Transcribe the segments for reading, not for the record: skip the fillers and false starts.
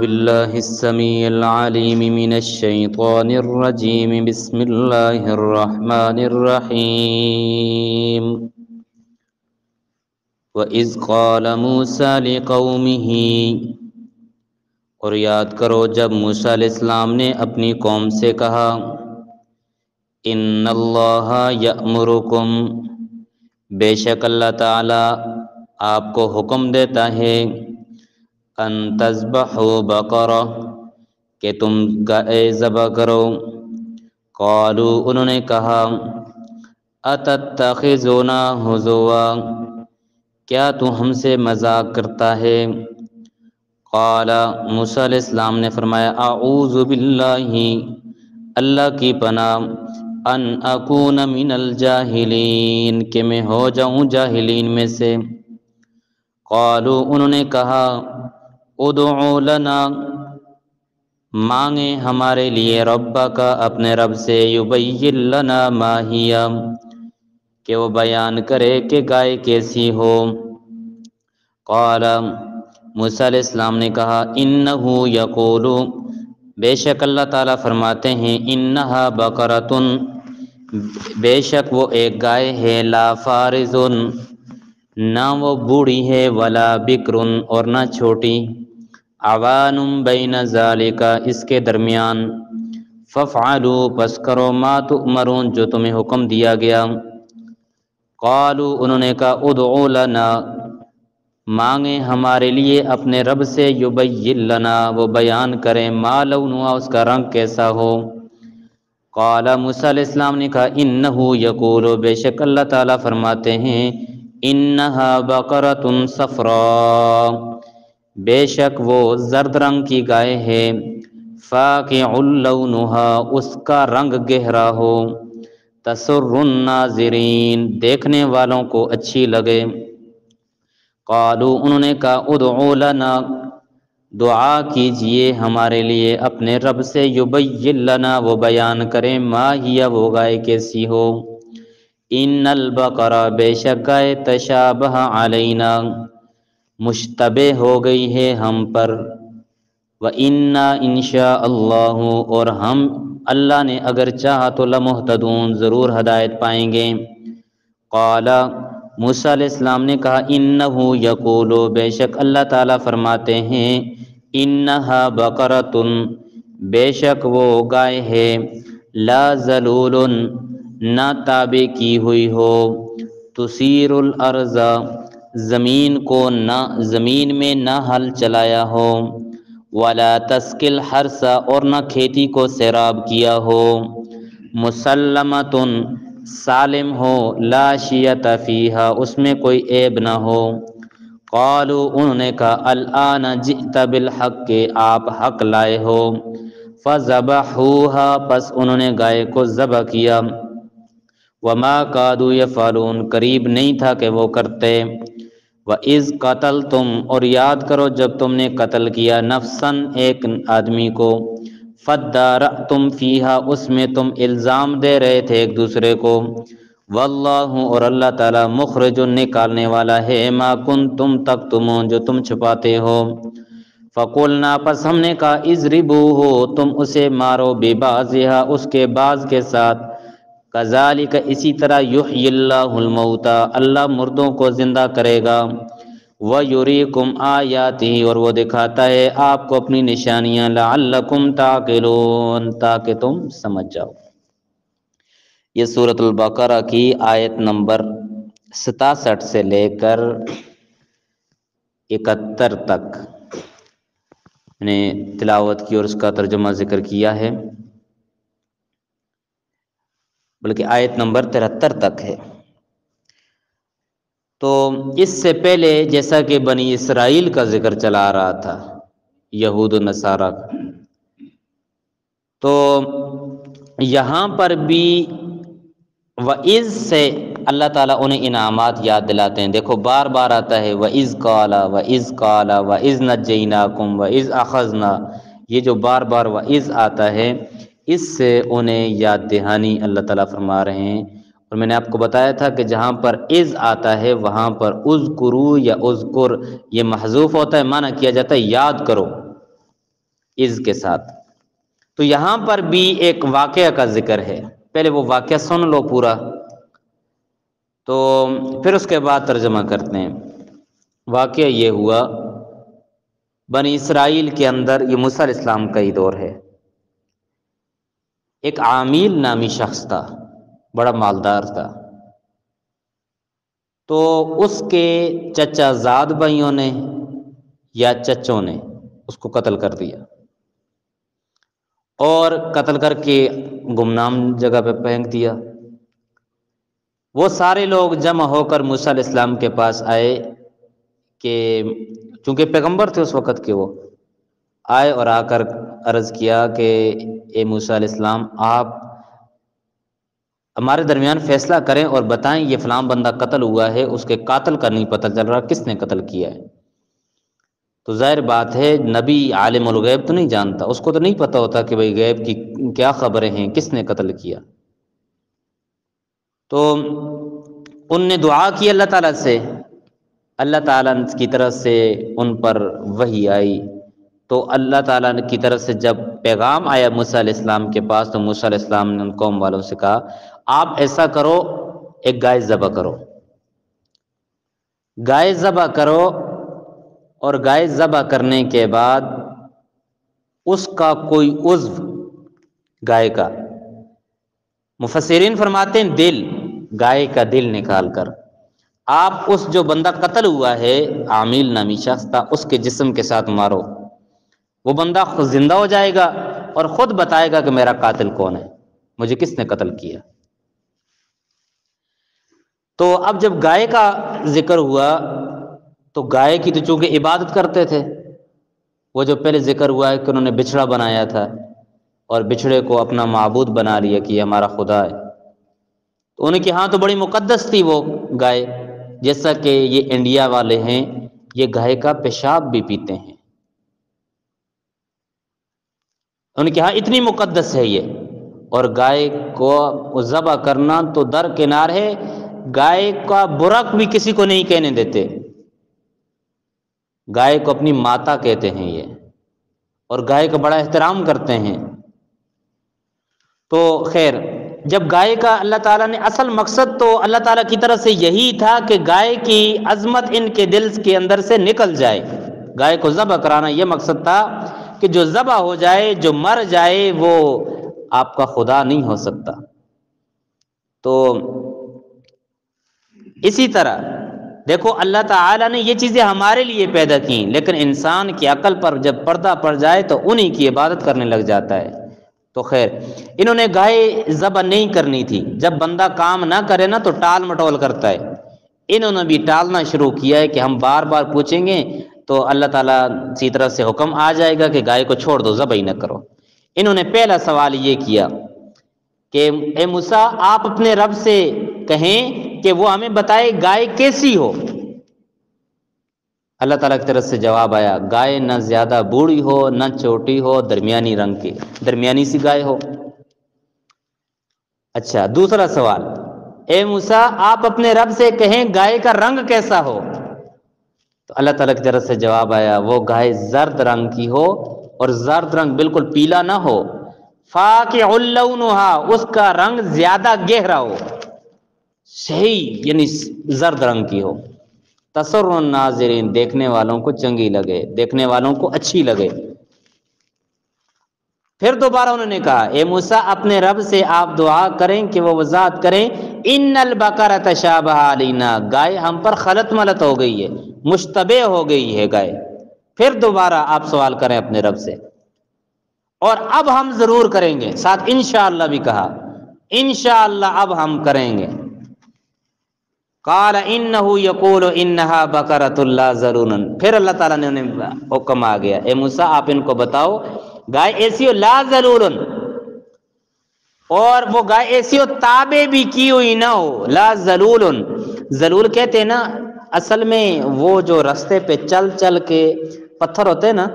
بالله السميع العليم من الشيطان الرجيم بسم الله الرحمن الرحيم وَإِذْ قَالَ مُوسَى لِقَوْمِهِ اور یاد کرو جب موسیٰ علیہ السلام نے اپنی قوم سے کہا إِنَّ اللَّهَ يَأْمُرُكُمْ بے شک اللہ تعالی آپ کو حکم دیتا ہے ان تذبحوا بقرہ کہ تم گائے ذبح کرو قالوا انہوں نے کہا اتتخذونا ہزوا کیا تو ہم سے مذاق کرتا ہے قال موسیٰ علیہ السلام نے فرمایا اعوذ باللہ اللہ کی پناہ ان اکون من الجاہلین کہ میں ہو جاؤں جاہلین میں سے قالوا انہوں نے کہا ادعو لنا مانگے ہمارے لیے ربک اپنے رب سے یبین لنا ما ہی کہ وہ بیان کرے کہ گائے کیسی ہو قال موسیٰ علیہ السلام نے کہا انہ یقول بے شک اللہ تعالیٰ فرماتے ہیں انہا بقرۃ بے شک وہ ایک گائے ہے لا فارض نہ وہ بوڑھی ہے ولا بکر اور نہ چھوٹی عوان بین ذالک اس کے درمیان فافعلوا پس کرو ما تؤمرون جو تمہیں حکم دیا گیا قالوا انہوں نے کہا ادعو لنا مانگے ہمارے لیے اپنے رب سے یبین لنا وہ بیان کریں ما لونها اس کا رنگ کیسا ہو قال موسیٰ علیہ السلام نے کہا انہ یقول بے شک اللہ تعالیٰ فرماتے ہیں انہا بقرۃ صفراء بے شک وہ زرد رنگ کی گائے ہے فاقع لونها اس کا رنگ گہرا ہو تسر الناظرین دیکھنے والوں کو اچھی لگے قالوا انہوں نے کہا ادعو لنا دعا کیجئے ہمارے لیے اپنے رب سے یبین لنا وہ بیان کریں ما ہی وہ گائے کیسی ہو ان البقرہ بے شک گائے تشابہ علینا مشتبہ ہو گئی ہے ہم پر وَإِنَّا انشاء اللہ اور ہم اللہ نے اگر چاہا تو لمہتدون ضرور ہدایت پائیں گے قال موسیٰ علیہ السلام نے کہا انہ یقول بے شک اللہ تعالیٰ فرماتے ہیں انہا بقرۃ بے شک وہ گائے ہے لا ذلول نہ تابع کی ہوئی ہو تثیر الارض زمین کو نہ زمین میں نہ ہل چلایا ہو ولا تسقی الحرث اور نہ کھیتی کو سیراب کیا ہو مسلمۃ سالم ہو لا شیۃ فیہا اس میں کوئی عیب نہ ہو قالوا انہوں نے کہا الآن جئت بالحق کہ آپ حق لائے ہو فذبحوها پس انہوں نے گائے کو ذبح کیا وما کادوا یفعلون قریب نہیں تھا کہ وہ کرتے وَإِذْ قَتَلْتُمْ اور یاد کرو جب تم نے قتل کیا نفساً ایک آدمی کو فَادَّارَأْتُمْ فِيهَا اس میں تم الزام دے رہے تھے ایک دوسرے کو واللہ اور اللہ تعالیٰ مخرج نکالنے والا ہے ما کنتم تکتمون جو تم چھپاتے ہو فَقُلْنَا پس ہم نے کہا اضربوہ تم اسے مارو ببعضها اس کے بعض کے ساتھ کذالک اسی طرح یحیی اللہ الموتى اللہ مردوں کو زندہ کرے گا وَیُریکم آیاتہ اور وہ دکھاتا ہے آپ کو اپنی نشانیاں لعلکم تعقلون تاکہ تم سمجھ جاؤ یہ سورۃ البقرہ کی آیت نمبر 67 سے لے کر 71 تک میں نے تلاوت کی اور اس کا ترجمہ ذکر کیا ہے بلکہ آیت نمبر 73 تک ہے تو اس سے پہلے جیسا کہ بنی اسرائیل کا ذکر چلا آ رہا تھا یہود و نصارہ کا تو یہاں پر بھی وَإِذْ سے اللہ تعالیٰ انہیں انعامات یاد دلاتے ہیں دیکھو بار بار آتا ہے وَإِذْ قَالَ وَإِذْ قَالَ وَإِذْ نَجَّيْنَاكُمْ وَإِذْ أَخَذْنَا یہ جو بار بار وَإِذْ آتا ہے اس سے انہیں یاد دہانی اللہ تعالیٰ فرما رہے ہیں اور میں نے آپ کو بتایا تھا کہ جہاں پر اذ آتا ہے وہاں پر اذکرو یا اذکر یہ محذوف ہوتا ہے معنی کیا جاتا ہے یاد کرو از کے ساتھ۔ تو یہاں پر بھی ایک واقعہ کا ذکر ہے، پہلے وہ واقعہ سن لو پورا، تو پھر اس کے بعد ترجمہ کرتے ہیں۔ واقعہ یہ ہوا، بنی اسرائیل کے اندر، یہ موسیٰ علیہ السلام کا ہی دور ہے، ایک عامیل نامی شخص تھا، بڑا مالدار تھا۔ تو اس کے چچا زاد بھائیوں نے یا چچوں نے اس کو قتل کر دیا، اور قتل کر کے گمنام جگہ پہ پھینک دیا۔ وہ سارے لوگ جمع ہو کر موسیٰ علیہ السلام کے پاس آئے کہ چونکہ پیغمبر تھے اس وقت کے، وہ آئے اور آ کر عرض کیا کہ اے موسیٰ علیہ السلام، آپ ہمارے درمیان فیصلہ کریں اور بتائیں یہ فلاں بندہ قتل ہوا ہے، اس کے قاتل کا نہیں پتہ چل رہا کس نے قتل کیا ہے۔ تو ظاہر بات ہے نبی عالم الغیب تو نہیں جانتا، اس کو تو نہیں پتہ ہوتا کہ بھئی غیب کی کیا خبریں ہیں، کس نے قتل کیا۔ تو ان نے دعا کی اللہ تعالیٰ سے، اللہ تعالیٰ کی طرف سے ان پر وحی آئی۔ تو اللہ تعالیٰ کی طرف سے جب پیغام آیا موسیٰ علیہ السلام کے پاس، تو موسیٰ علیہ السلام نے ان قوم والوں سے کہا آپ ایسا کرو، ایک گائے ذبح کرو، گائے ذبح کرو، اور گائے ذبح کرنے کے بعد اس کا کوئی عضو گائے کا، مفسرین فرماتے ہیں دل، گائے کا دل نکال کر آپ اس جو بندہ قتل ہوا ہے، عامیل نامی شخص تھا، اس کے جسم کے ساتھ مارو، وہ بندہ خود زندہ ہو جائے گا اور خود بتائے گا کہ میرا قاتل کون ہے، مجھے کس نے قتل کیا۔ تو اب جب گائے کا ذکر ہوا تو گائے کی تو چونکہ عبادت کرتے تھے، وہ جو پہلے ذکر ہوا ہے کہ انہوں نے بچھڑا بنایا تھا اور بچھڑے کو اپنا معبود بنا لیا کہ یہ ہمارا خدا ہے، تو انہیں کہ ہاں تو بڑی مقدس تھی وہ گائے، جیسا کہ یہ انڈیا والے ہیں یہ گائے کا پیشاب بھی پیتے ہیں، انہوں نے کہا اتنی مقدس ہے یہ، اور گائے کو ذبح کرنا تو درکنار ہے، گائے کا برک بھی کسی کو نہیں کہنے دیتے، گائے کو اپنی ماتا کہتے ہیں یہ، اور گائے کا بڑا احترام کرتے ہیں۔ تو خیر، جب گائے کا اللہ تعالیٰ نے، اصل مقصد تو اللہ تعالیٰ کی طرف سے یہی تھا کہ گائے کی عظمت ان کے دل کے اندر سے نکل جائے، گائے کو ذبح کرانا یہ مقصد تھا کہ جو ذبح ہو جائے، جو مر جائے، وہ آپ کا خدا نہیں ہو سکتا۔ تو اسی طرح دیکھو اللہ تعالیٰ نے یہ چیزیں ہمارے لیے پیدا کی، لیکن انسان کی عقل پر جب پردہ پڑ جائے تو انہی کی عبادت کرنے لگ جاتا ہے۔ تو خیر، انہوں نے گائے ذبح نہیں کرنی تھی، جب بندہ کام نہ کرے نا تو ٹال مٹول کرتا ہے، انہوں نے بھی ٹالنا شروع کیا ہے کہ ہم بار بار پوچھیں گے تو اللہ تعالیٰ کی طرف سے حکم آ جائے گا کہ گائے کو چھوڑ دو، ذبح ہی نہ کرو۔ انہوں نے پہلا سوال یہ کیا کہ اے موسیٰ آپ اپنے رب سے کہیں کہ وہ ہمیں بتائے گائے کیسی ہو۔ اللہ تعالیٰ کی طرف سے جواب آیا گائے نہ زیادہ بوڑھی ہو نہ چھوٹی ہو، درمیانی رنگ کی، درمیانی سی گائے ہو۔ اچھا، دوسرا سوال، اے موسیٰ آپ اپنے رب سے کہیں گائے کا رنگ کیسا ہو۔ تو اللہ تعالیٰ کی طرف سے جواب آیا وہ گائے زرد رنگ کی ہو، اور زرد رنگ بالکل پیلا نہ ہو، فاقع لونھا، اس کا رنگ زیادہ گہرا ہو، صحیح یعنی زرد رنگ کی ہو، تسر الناظرین، دیکھنے والوں کو چنگی لگے، دیکھنے والوں کو اچھی لگے۔ پھر دوبارہ انہوں نے کہا اے موسیٰ اپنے رب سے آپ دعا کریں کہ وہ وضاحت کریں، ان البقرہ تشابہ علینا، گائے ہم پر خلط ملط ہو گئی ہے، مشتبہ ہو گئی ہے گائے۔ پھر دوبارہ آپ سوال کریں اپنے رب سے، اور اب ہم ضرور کریں گے، ساتھ انشاءاللہ بھی کہا، انشاءاللہ اب ہم کریں گے۔ قال انہ یقول انہا بقرۃ لا ذلول، پھر اللہ تعالیٰ نے انہیں حکم آ گیا اے موسیٰ آپ ان کو بتاؤ گائے ایسی ہو لا ذلول، اور وہ گائے ایسی ہو تابع بھی کی ہوئی نہ ہو، لا ذلول، ذلول کہتے ہیں نا اصل میں وہ جو رستے پہ چل چل کے پتھر ہوتے ہیں نا،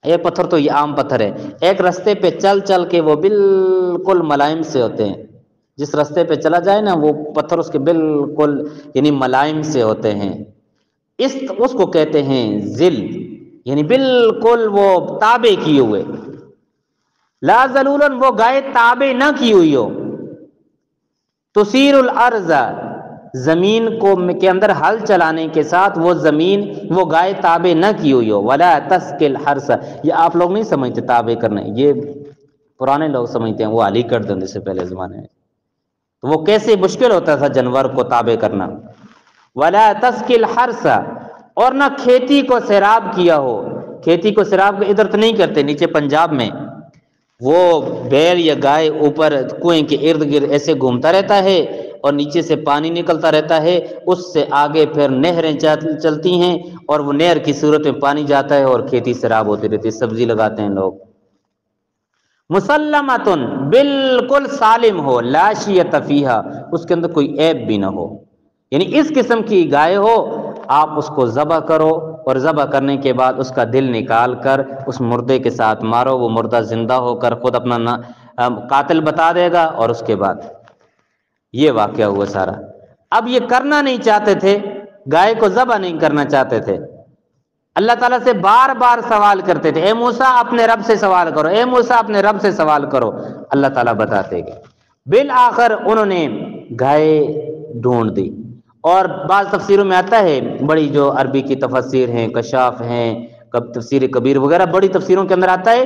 یہ پتھر تو یہ عام پتھر ہے، ایک رستے پہ چل چل کے وہ بالکل ملائم سے ہوتے ہیں، جس رستے پہ چلا جائے نا وہ پتھر اس کے بالکل یعنی ملائم سے ہوتے ہیں، اس کو کہتے ہیں ذل، یعنی بالکل وہ تابع کیے ہوئے، لا ذلولن وہ گائے تابع نہ کی ہوئی ہو، تثیر الارض زمین کو کے اندر ہل چلانے کے ساتھ وہ زمین وہ گائے تابع نہ کی ہوئی ہو، ولا تسقی الحرث، یہ آپ لوگ نہیں سمجھتے تابع کرنا، یہ پرانے لوگ سمجھتے ہیں، وہ علی کر دیں سے پہلے زمانے میں، تو وہ کیسے مشکل ہوتا تھا جانور کو تابع کرنا، ولا تسقی الحرث، اور نہ کھیتی کو سیراب کیا ہو، کھیتی کو سیراب ادھر تو نہیں کرتے، نیچے پنجاب میں وہ بیل یا گائے اوپر کنویں کے ارد گرد ایسے گھومتا رہتا ہے اور نیچے سے پانی نکلتا رہتا ہے، اس سے آگے پھر نہریں چلتی ہیں اور وہ نہر کی صورت میں پانی جاتا ہے اور کھیتی سیراب ہوتی رہتی ہے، سبزی لگاتے ہیں لوگ۔ مسلمتن بالکل سالم ہو، لا شیۃ فیہا، اس کے اندر کوئی عیب بھی نہ ہو، یعنی اس قسم کی گائے ہو، آپ اس کو ذبح کرو اور ذبح کرنے کے بعد اس کا دل نکال کر اس مردے کے ساتھ مارو، وہ مردہ زندہ ہو کر خود اپنا قاتل بتا دے گا، اور اس کے بعد یہ واقعہ ہوا سارا۔ اب یہ کرنا نہیں چاہتے تھے، گائے کو ذبح نہیں کرنا چاہتے تھے، اللہ تعالیٰ سے بار بار سوال کرتے تھے، اے موسیٰ اپنے رب سے سوال کرو، اے موسیٰ اپنے رب سے سوال کرو، اللہ تعالیٰ بتاتے گئے۔ بالآخر انہوں نے گائے ڈھونڈ دی، اور بعض تفسیروں میں آتا ہے، بڑی جو عربی کی تفسیر ہیں، کشاف ہیں، تفسیر کبیر وغیرہ بڑی تفسیروں کے اندر آتا ہے،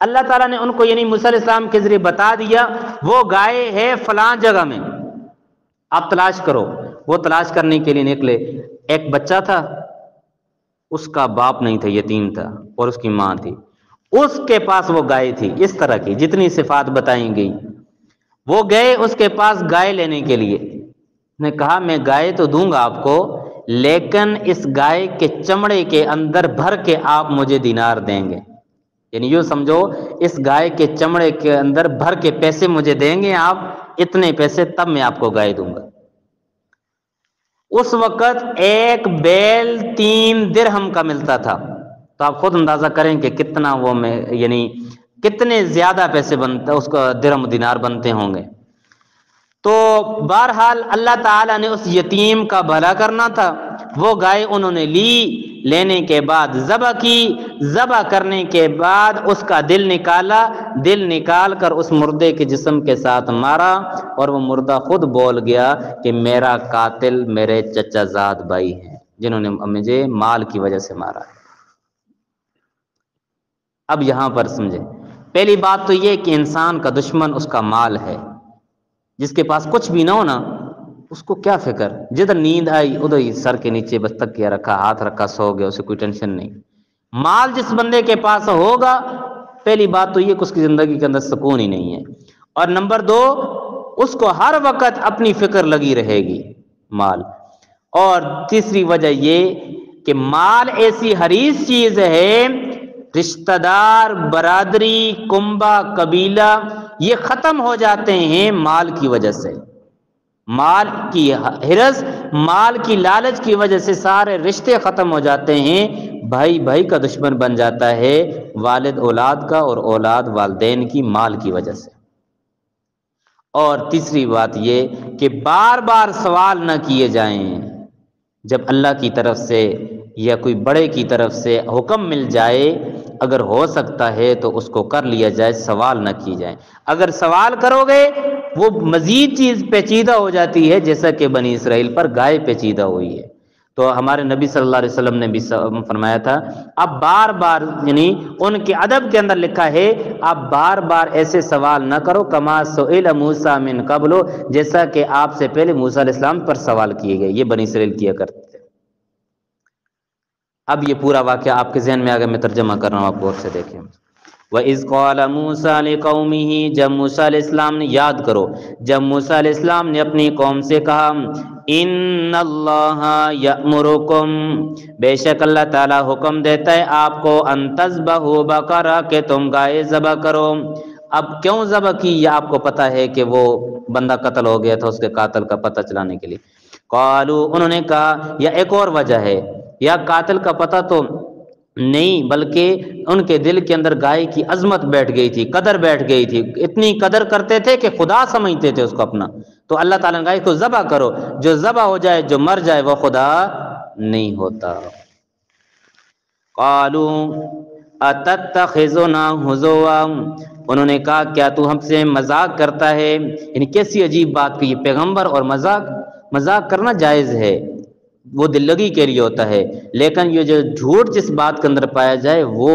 اللہ تعالیٰ نے ان کو یعنی موسیٰ علیہ السلام کے ذریعے بتا دیا وہ گائے ہے فلاں جگہ میں، آپ تلاش کرو۔ وہ تلاش کرنے کے لیے نکلے، ایک بچہ تھا، اس کا باپ نہیں تھا، یتیم تھا، اور اس کی ماں تھی، اس کے پاس وہ گائے تھی، اس طرح کی جتنی صفات بتائیں گئی، وہ گئے اس کے پاس گائے لینے کے لیے، نے کہا میں گائے تو دوں گا آپ کو، لیکن اس گائے کے چمڑے کے اندر بھر کے آپ مجھے دینار دیں گے، یعنی یوں سمجھو اس گائے کے چمڑے کے اندر بھر کے پیسے مجھے دیں گے آپ، اتنے پیسے، تب میں آپ کو گائے دوں گا۔ اس وقت ایک بیل 3 درہم کا ملتا تھا، تو آپ خود اندازہ کریں کہ کتنا وہ میں یعنی کتنے زیادہ پیسے بنتا، اس کا درہم دینار بنتے ہوں گے۔ تو بہرحال اللہ تعالیٰ نے اس یتیم کا بھلا کرنا تھا، وہ گائے انہوں نے لی، لینے کے بعد ذبح کی، ذبح کرنے کے بعد اس کا دل نکالا، دل نکال کر اس مردے کے جسم کے ساتھ مارا، اور وہ مردہ خود بول گیا کہ میرا قاتل میرے چچا زاد بھائی ہیں جنہوں نے مجھے مال کی وجہ سے مارا۔ اب یہاں پر سمجھے، پہلی بات تو یہ کہ انسان کا دشمن اس کا مال ہے، جس کے پاس کچھ بھی نہ ہو نا، اس کو کیا فکر، جدھر نیند آئی ادھر ہی سر کے نیچے بس تکیہ رکھا، ہاتھ رکھا، سو گیا، اسے کوئی ٹینشن نہیں۔ مال جس بندے کے پاس ہوگا، پہلی بات تو یہ کہ اس کی زندگی کے اندر سکون ہی نہیں ہے، اور نمبر 2 اس کو ہر وقت اپنی فکر لگی رہے گی مال، اور تیسری وجہ یہ کہ مال ایسی حریص چیز ہے، رشتہ دار، برادری، کنبہ، قبیلہ، یہ ختم ہو جاتے ہیں مال کی وجہ سے، مال کی حرص، مال کی لالچ کی وجہ سے سارے رشتے ختم ہو جاتے ہیں، بھائی بھائی کا دشمن بن جاتا ہے، والد اولاد کا اور اولاد والدین کی، مال کی وجہ سے۔ اور تیسری بات یہ کہ بار بار سوال نہ کیے جائیں، جب اللہ کی طرف سے یا کوئی بڑے کی طرف سے حکم مل جائے، اگر ہو سکتا ہے تو اس کو کر لیا جائے، سوال نہ کی جائے۔ اگر سوال کرو گے وہ مزید چیز پیچیدہ ہو جاتی ہے، جیسا کہ بنی اسرائیل پر گائے پیچیدہ ہوئی ہے۔ تو ہمارے نبی صلی اللہ علیہ وسلم نے بھی فرمایا تھا، اب بار بار یعنی ان کے ادب کے اندر لکھا ہے، آپ بار بار ایسے سوال نہ کرو، کما سئل موسیٰ من قبل، جیسا کہ آپ سے پہلے موسیٰ علیہ السلام پر سوال کیے گئے، یہ بنی اسرائیل کیا کرتے تھے۔ اب یہ پورا واقعہ آپ کے ذہن میں آ گیا، میں ترجمہ کر رہا ہوں، آپ غور سے دیکھیں۔ وَإِذْ قَالَ مُوسَىٰ لِقَوْمِهِ، جب موسیٰ علیہ السلام نے، یاد کرو جب موسیٰ علیہ السلام نے اپنی قوم سے کہا، اِنَّ اللَّهَ يَأْمُرُكُمْ، بے شک اللہ تعالیٰ حکم دیتا ہے آپ کو، أَن تَذْبَحُوا بَقَرَةً، کہ تم گائے ذبح کرو۔ اب کیوں ذبح کی یہ آپ کو پتہ ہے کہ وہ بندہ قتل ہو گیا تھا، اس کے قاتل کا پتہ چلانے کے لیے۔ قالوا، انہوں نے کہا، یا ایک اور وجہ ہے، یا قاتل کا پتہ تو نہیں بلکہ ان کے دل کے اندر گائے کی عظمت بیٹھ گئی تھی، قدر بیٹھ گئی تھی، اتنی قدر کرتے تھے کہ خدا سمجھتے تھے اس کو اپنا، تو اللہ تعالیٰ نے کہا اس کو ذبح کرو، جو ذبح ہو جائے، جو مر جائے، وہ خدا نہیں ہوتا۔ قالوا اتتخذنا ہزوا، انہوں نے کہا کیا تو ہم سے مذاق کرتا ہے؟ یعنی کیسی عجیب بات کہ یہ پیغمبر اور مذاق کرنا جائز ہے، وہ دل لگی کے لیے ہوتا ہے، لیکن یہ جو جھوٹ جس بات کے اندر پایا جائے وہ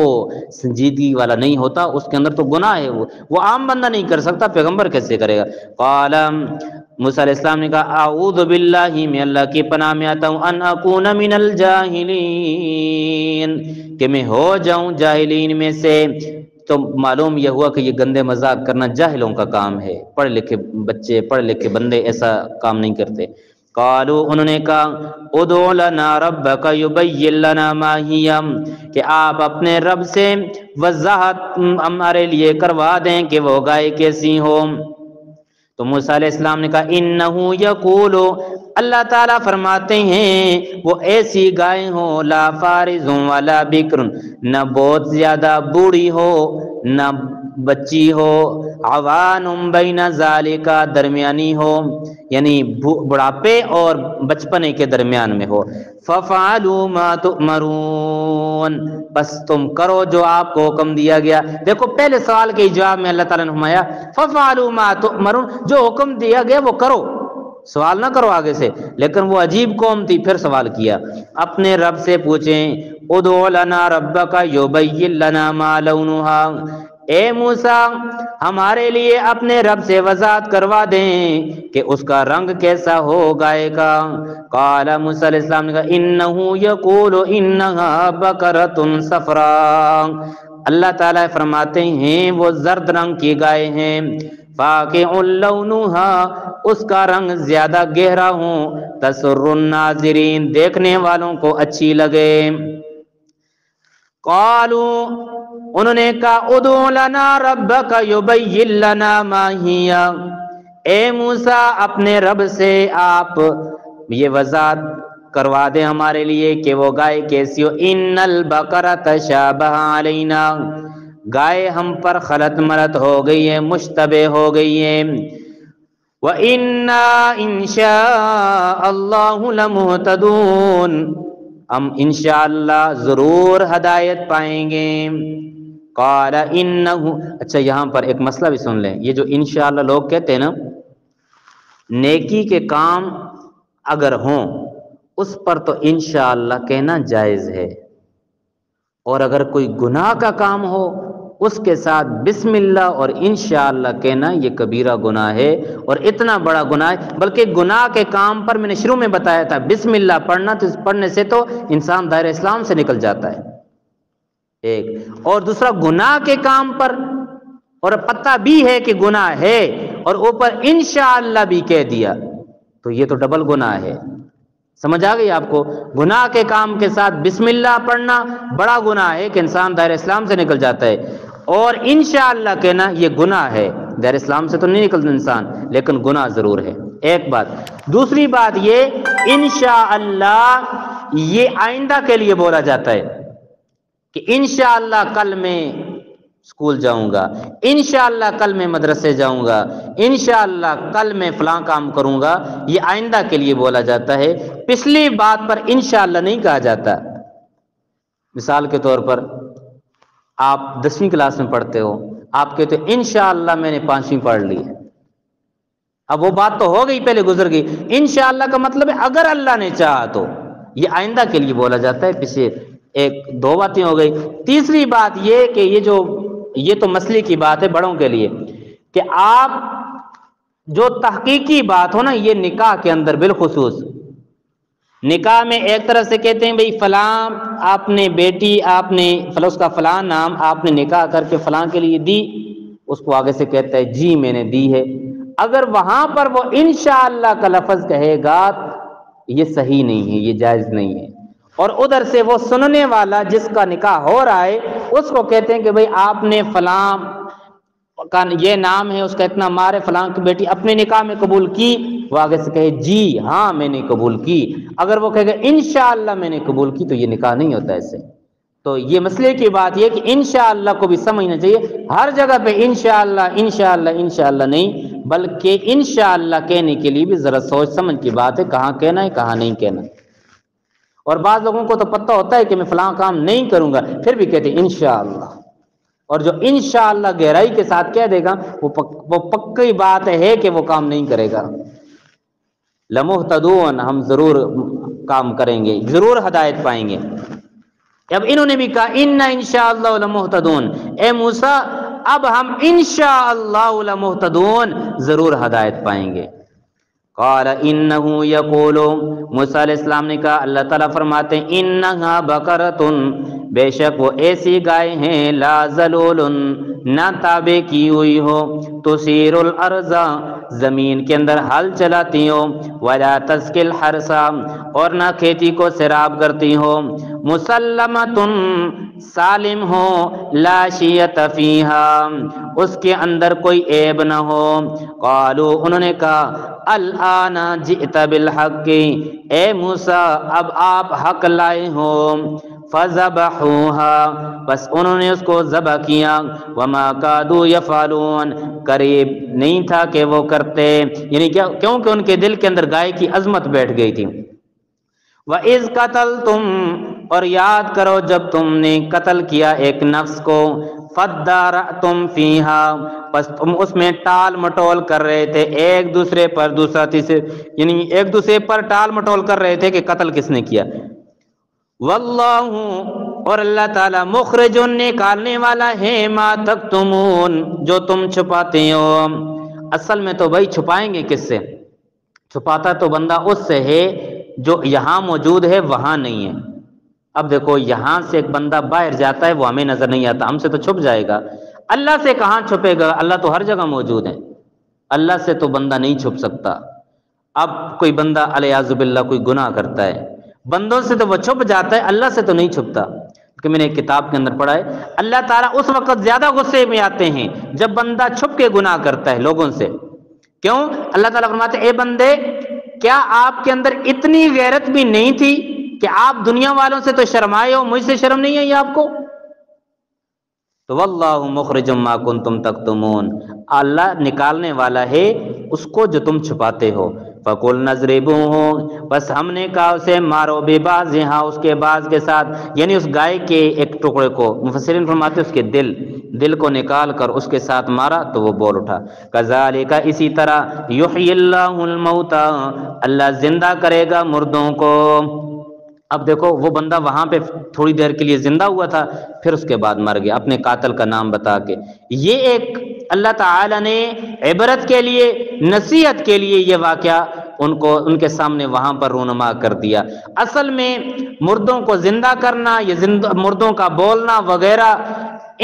سنجیدگی والا نہیں ہوتا، اس کے اندر تو گناہ ہے، وہ عام بندہ نہیں کر سکتا، پیغمبر کیسے کرے گا؟ قال موسیٰ علیہ السلام نے کہا اعوذ باللہ، میں اللہ کی پناہ میں آتا ہوں، ان اکون من الجاہلین، کہ میں ہو جاؤں جاہلین میں سے۔ تو معلوم یہ ہوا کہ یہ گندے مذاق کرنا جاہلوں کا کام ہے، پڑھ لکھے بچے پڑھ لکھے بندے ایسا کام نہیں کرتے۔ قالوا، انہوں نے کہا ادع لنا ربک یبین لنا ما ہی، کہ آپ اپنے رب سے وضاحت ہمارے لیے کروا دیں کہ وہ گائے کیسی ہو۔ تو موسیٰ علیہ السلام نے کہا انہو یقول، اللہ تعالیٰ فرماتے ہیں وہ ایسی گائے ہو لا فارض ولا بکر، نہ بہت زیادہ بوڑھی ہو نہ بچی ہو، عوان بین ذالکا، درمیانی ہو، یعنی بڑھاپے اور بچپنے کے درمیان میں ہو۔ ففعلوا ما تؤمرون، بس تم کرو جو آپ کو حکم دیا گیا۔ دیکھو پہلے سوال کے جواب میں اللہ تعالیٰ نے فرمایا ففعلوا ما تؤمرون، جو حکم دیا گیا وہ کرو، سوال نہ کرو آگے سے۔ لیکن وہ عجیب قوم تھی، پھر سوال کیا، اپنے رب سے پوچھیں ادع لنا ربک یبین لنا ما لونہا، اے موسیٰ ہمارے لیے اپنے رب سے وضاحت کروا دیں کہ اس کا رنگ کیسا ہو گائے کا۔ قال موسیٰ علیہ السلام نے کہا انہو یقول انہا بقرۃ صفراء، اللہ تعالیٰ فرماتے ہیں وہ زرد رنگ کی گائے ہیں، فاقع لونہا، اس کا رنگ زیادہ گہرا ہو، تسر الناظرین، دیکھنے والوں کو اچھی لگے۔ قالوا، انہوں نے کہا ادع لنا ربک یبین لنا ما ہی، اے موسیٰ اپنے رب سے آپ یہ وضاحت کروا دیں ہمارے لیے کہ وہ گائے کیسی ہو۔ ان البقرۃ تشابہ علینا، گائے ہم پر خلط ملط ہو گئی ہے، مشتبہ ہو گئی ہے۔ وَإِنَّا إِن شَاءَ اللَّهُ لَمُهْتَدُونَ، ہم انشاءاللہ ضرور ہدایت پائیں گے۔ قال انہو، اچھا یہاں پر ایک مسئلہ بھی سن لیں، یہ جو انشاءاللہ لوگ کہتے ہیں نا، نیکی کے کام اگر ہوں اس پر تو انشاءاللہ کہنا جائز ہے، اور اگر کوئی گناہ کا کام ہو اس کے ساتھ بسم اللہ اور انشاءاللہ کہنا یہ کبیرہ گناہ ہے، اور اتنا بڑا گناہ ہے، بلکہ گناہ کے کام پر میں نے شروع میں بتایا تھا بسم اللہ پڑھنا، تو اس پڑھنے سے تو انسان دائرہ اسلام سے نکل جاتا ہے، ایک، اور دوسرا گناہ کے کام پر اور پتہ بھی ہے کہ گناہ ہے اور اوپر انشاءاللہ بھی کہہ دیا، تو یہ تو ڈبل گناہ ہے۔ سمجھ آ گئی آپ کو؟ گناہ کے کام کے ساتھ بسم اللہ پڑھنا بڑا گناہ ہے کہ انسان دائرہ اسلام سے نکل جاتا ہے، اور انشاءاللہ کہنا یہ گناہ ہے، دائرہ اسلام سے تو نہیں نکلتا انسان لیکن گناہ ضرور ہے، ایک بات۔ دوسری بات یہ انشاءاللہ یہ آئندہ کے لیے بولا جاتا ہے کہ انشاءاللہ کل میں اسکول جاؤں گا، انشاءاللہ کل میں مدرسے جاؤں گا، انشاءاللہ کل میں فلاں کام کروں گا، یہ آئندہ کے لیے بولا جاتا ہے، پچھلی بات پر انشاءاللہ نہیں کہا جاتا۔ مثال کے طور پر آپ 10ویں کلاس میں پڑھتے ہو، آپ کہتے ہو انشاءاللہ میں نے 5ویں پڑھ لی ہے، اب وہ بات تو ہو گئی، پہلے گزر گئی، انشاءاللہ کا مطلب ہے اگر اللہ نے چاہا تو، یہ آئندہ کے لیے بولا جاتا ہے، پیچھے ایک دو باتیں ہو گئی۔ تیسری بات یہ کہ یہ تو مسئلے کی بات ہے بڑوں کے لیے، کہ آپ جو تحقیقی بات ہو نا، یہ نکاح کے اندر بالخصوص، نکاح میں ایک طرح سے کہتے ہیں بھئی فلاں آپ نے بیٹی، آپ نے اس کا فلاں نام آپ نے نکاح کر کے فلاں کے لیے دی، اس کو آگے سے کہتا ہے جی میں نے دی ہے، اگر وہاں پر وہ انشاءاللہ کا لفظ کہے گا یہ صحیح نہیں ہے، یہ جائز نہیں ہے، اور ادھر سے وہ سننے والا جس کا نکاح ہو رہا ہے اس کو کہتے ہیں کہ بھئی آپ نے فلاں کا یہ نام ہے، اس کا اتنا مار ہے، فلاں کی بیٹی اپنے نکاح میں قبول کی، وہ آگے سے کہے جی ہاں میں نے قبول کی، اگر وہ کہے گا انشاءاللہ میں نے قبول کی تو یہ نکاح نہیں ہوتا ایسے۔ تو یہ مسئلے کی بات یہ کہ انشاءاللہ کو بھی سمجھنا چاہیے، ہر جگہ پہ انشاءاللہ انشاءاللہ انشاءاللہ نہیں، بلکہ انشاءاللہ کہنے کے لیے بھی ذرا سوچ سمجھ کی بات ہے، کہاں کہنا ہے کہاں نہیں کہنا۔ اور بعض لوگوں کو تو پتہ ہوتا ہے کہ میں فلاں کام نہیں کروں گا، پھر بھی کہتے ہیں انشاءاللہ، اور جو انشاءاللہ گہرائی کے ساتھ کہہ دے گا وہ پکی بات ہے کہ وہ کام نہیں کرے گا۔ لمہتدون، ہم ضرور کام کریں گے، ضرور ہدایت پائیں گے۔ اب انہوں نے بھی کہا انشاءاللہ لمہتدون، اے موسیٰ اب ہم انشاءاللہ لمہتدون، ضرور ہدایت پائیں گے۔ قال انہ یقول، موسیٰ علیہ السلام نے کہا، اللہ تعالیٰ فرماتے ہیں انہا بقرۃ، بے شک وہ ایسی گائے ہیں، لا ذلول، نہ تابع کی ہوئی ہو، تثیر الارض، زمین کے اندر ہل چلاتی ہو، ولا تسقی الحرث، اور نہ کھیتی کو سیراب کرتی ہو، مسلمۃ، سالم ہو، لا شیۃ فیہا، اس کے اندر کوئی عیب نہ ہو۔ قالوا، انہوں نے کہا الآن جئت بالحق، اے موسیٰ اب آپ حق لائے ہو۔ فذبحوها، بس انہوں نے اس کو ذبح کیا، وما کادوا یفعلون، قریب نہیں تھا کہ وہ کرتے، یعنی کیونکہ ان کے دل کے اندر گائے کی عظمت بیٹھ گئی تھی۔ وَإِذْ قَتَلْتُمْ، اور یاد کرو جب تم نے قتل کیا ایک نفس کو، فَادَّارَأْتُمْ فِيهَا، بس تم اس میں ٹال مٹول کر رہے تھے ایک دوسرے پر، دوسرا تیسرے، یعنی ایک دوسرے پر ٹال مٹول کر رہے تھے کہ قتل کس نے کیا۔ واللہ، اور اللہ تعالیٰ، مخرج، نکالنے والا ہے، ما تکتمون، جو تم چھپاتے ہو۔ اصل میں تو بھائی چھپائیں گے کس سے؟ چھپاتا تو بندہ اس سے ہے جو یہاں موجود ہے وہاں نہیں ہے۔ اب دیکھو یہاں سے ایک بندہ باہر جاتا ہے، وہ ہمیں نظر نہیں آتا، ہم سے تو چھپ جائے گا، اللہ سے کہاں چھپے گا؟ اللہ تو ہر جگہ موجود ہے، اللہ سے تو بندہ نہیں چھپ سکتا۔ اب کوئی بندہ علیاذ باللہ کوئی گناہ کرتا ہے، بندوں سے تو وہ چھپ جاتا ہے، اللہ سے تو نہیں چھپتا۔ کہ میں نے ایک کتاب کے اندر پڑھا ہے، اللہ تعالیٰ اس وقت زیادہ غصے میں آتے ہیں جب بندہ چھپ کے گناہ کرتا ہے لوگوں سے۔ کیوں؟ اللہ تعالیٰ فرماتے ہیں اے بندے، کیا آپ کے اندر اتنی غیرت بھی نہیں تھی کہ آپ دنیا والوں سے تو شرمائے ہو، مجھ سے شرم نہیں آئی آپ کو؟ تو واللہ مخرج ما کنتم تکتمون، اللہ نکالنے والا ہے اس کو جو تم چھپاتے ہو۔ فَقُلْنَا اضْرِبُوهُ، بس ہم نے کہا اسے مارو، بِبَعْضِهَا، اس کے بعض کے ساتھ، یعنی اس گائے کے ایک ٹکڑے کو، مفسرین فرماتے ہیں اس کے دل کو نکال کر اس کے ساتھ مارا تو وہ بول اٹھا۔ كَذَلِكَ، اسی طرح، يُحْيِي اللَّهُ الْمَوْتَى، اللہ زندہ کرے گا مردوں کو۔ اب دیکھو وہ بندہ وہاں پہ تھوڑی دیر کے لیے زندہ ہوا تھا، پھر اس کے بعد مر گیا اپنے قاتل کا نام بتا کے۔ یہ ایک اللہ تعالی نے عبرت کے لیے، نصیحت کے لیے یہ واقعہ ان کے سامنے وہاں پر رونما کر دیا۔ اصل میں مردوں کو زندہ کرنا، یہ مردوں کا بولنا وغیرہ،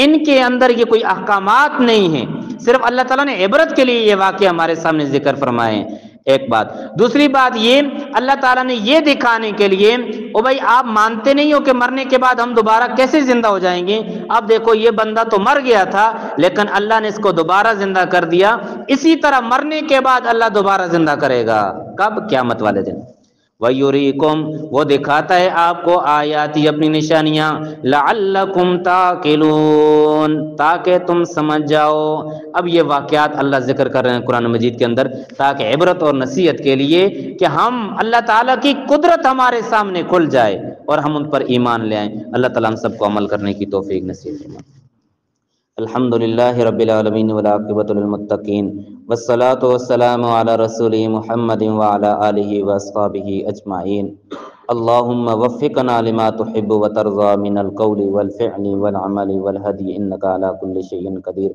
ان کے اندر یہ کوئی احکامات نہیں ہیں، صرف اللہ تعالیٰ نے عبرت کے لیے یہ واقعہ ہمارے سامنے ذکر فرمائے ہیں۔ ایک بات، دوسری بات یہ اللہ تعالیٰ نے یہ دکھانے کے لیے، او بھائی آپ مانتے نہیں ہو کہ مرنے کے بعد ہم دوبارہ کیسے زندہ ہو جائیں گے؟ اب دیکھو یہ بندہ تو مر گیا تھا لیکن اللہ نے اس کو دوبارہ زندہ کر دیا، اسی طرح مرنے کے بعد اللہ دوبارہ زندہ کرے گا۔ کب؟ قیامت والے دن۔ وَيُرِيكُمْ، وہ دکھاتا ہے آپ کو آیاتی، اپنی نشانیاں، لَعَلَّكُمْ تَعْقِلُونَ، تاکہ تم سمجھ جاؤ۔ اب یہ واقعات اللہ ذکر کر رہے ہیں قرآن مجید کے اندر تاکہ عبرت اور نصیحت کے لیے کہ ہم اللہ تعالیٰ کی قدرت ہمارے سامنے کھل جائے اور ہم ان پر ایمان لے آئیں۔ اللہ تعالیٰ ہم سب کو عمل کرنے کی توفیق نصیب فرمائے۔ الحمدللہ رب العالمین والعاقبۃ للمتقین، والصلاۃ والسلام علی رسول محمد وعلی آلہ واصحابہ اجمعین۔ اللہم وفقنا لما تحب وترضى من القول والفعل والعمل والهدي انك على كل شيء قدير۔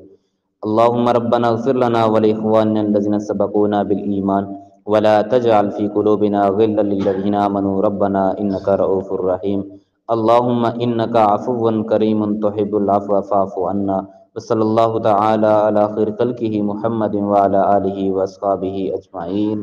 اللهم ربنا اغفر لنا ولإخواننا الذين سبقونا بالإيمان ولا تجعل في قلوبنا غلا للذين آمنوا ربنا إنك رؤوف رحيم۔ اللهم إنك عفو كريم تحب العفو فاعف عنا، وصلى الله تعالى على خير خلقه محمد وعلى آله وأصحابه أجمعين۔